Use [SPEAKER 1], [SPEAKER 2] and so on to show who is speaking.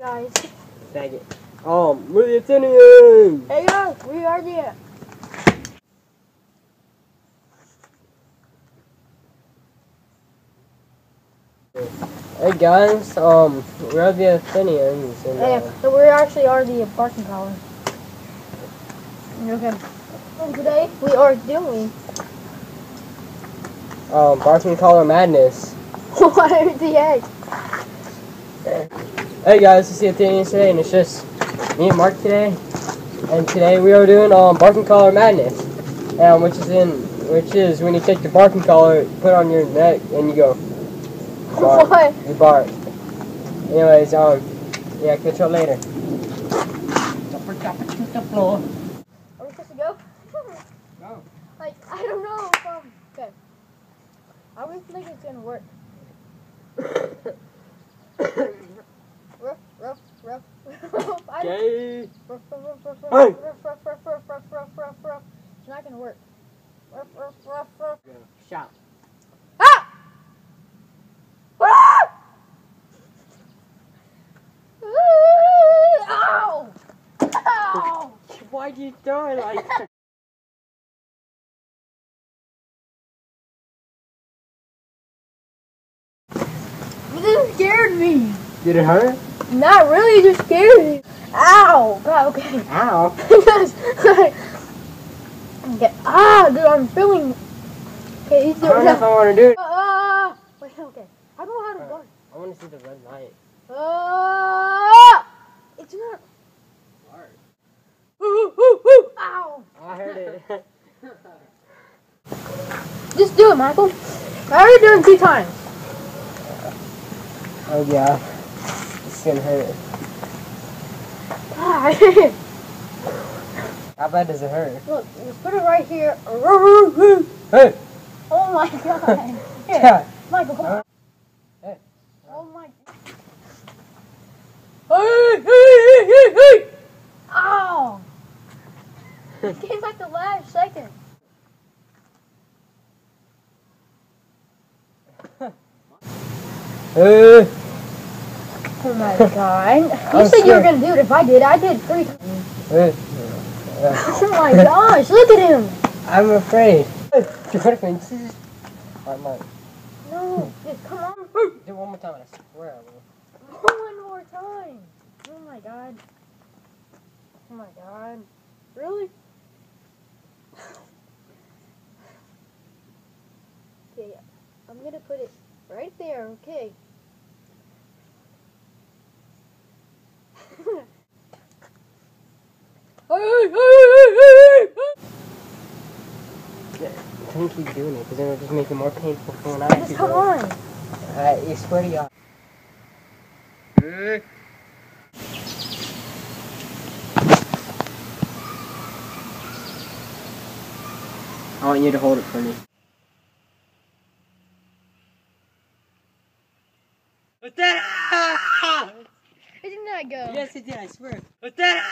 [SPEAKER 1] Guys.
[SPEAKER 2] Faggot. We're the Athenians!
[SPEAKER 1] Hey guys, we are the...
[SPEAKER 2] Hey guys, we're the Athenians and
[SPEAKER 1] so we actually are the barking collar. Okay. And today we are doing...
[SPEAKER 2] barking collar madness.
[SPEAKER 1] What the heck?
[SPEAKER 2] Hey guys, it's the Athenians today, and it's just me and Mark today. And today we are doing barking collar madness, which is when you take the barking collar, put it on your neck, and you go. Bark.
[SPEAKER 1] What?
[SPEAKER 2] You bark. Anyways, yeah, catch y'all later.
[SPEAKER 1] Are we supposed to go?
[SPEAKER 2] Go.
[SPEAKER 1] Like, I don't know if okay. I don't think it's gonna work. Ruff.
[SPEAKER 2] Okay.
[SPEAKER 1] Ruff.
[SPEAKER 2] Hey.
[SPEAKER 1] Ruff. It's not gonna work. Ruff.
[SPEAKER 2] Shout.
[SPEAKER 1] Ah! Ah! Ow! Ow!
[SPEAKER 2] Why'd you throw it like that?
[SPEAKER 1] This scared me.
[SPEAKER 2] Did it hurt?
[SPEAKER 1] Not really, it just scared me. Ow! God, okay.
[SPEAKER 2] Ow.
[SPEAKER 1] Okay. Dude, I'm feeling. Okay, he's
[SPEAKER 2] I
[SPEAKER 1] doing
[SPEAKER 2] don't know if I want to do it.
[SPEAKER 1] Wait, okay. I don't know how to bark.
[SPEAKER 2] I want to see the red light.
[SPEAKER 1] It's not.
[SPEAKER 2] Hard.
[SPEAKER 1] Ow!
[SPEAKER 2] I heard it.
[SPEAKER 1] Just do it, Michael. I already done it 2 times.
[SPEAKER 2] Oh yeah. It's gonna hurt. How bad does it hurt?
[SPEAKER 1] Look, just put it right here.
[SPEAKER 2] Hey!
[SPEAKER 1] Oh my god. Here,
[SPEAKER 2] Yeah.
[SPEAKER 1] Michael, come on.
[SPEAKER 2] Hey.
[SPEAKER 1] Oh my. Hey! Ow! It came at the last second. Oh my god. You said you were going to do it. If I did, I did 3 times. Oh my gosh, look at him.
[SPEAKER 2] I'm afraid. Alright,
[SPEAKER 1] No, just come on.
[SPEAKER 2] do it one more time, I swear I will.
[SPEAKER 1] One more time. Oh my god. Oh my god. Really? Okay, I'm gonna put it right there, okay?
[SPEAKER 2] Don't keep doing it, because then it'll just make it more painful for when I
[SPEAKER 1] Just
[SPEAKER 2] do
[SPEAKER 1] come
[SPEAKER 2] it.
[SPEAKER 1] on.
[SPEAKER 2] I swear to God. I want you to hold it for me. What's that?
[SPEAKER 1] It did not go.
[SPEAKER 2] Yes, it did, I swear. What's that?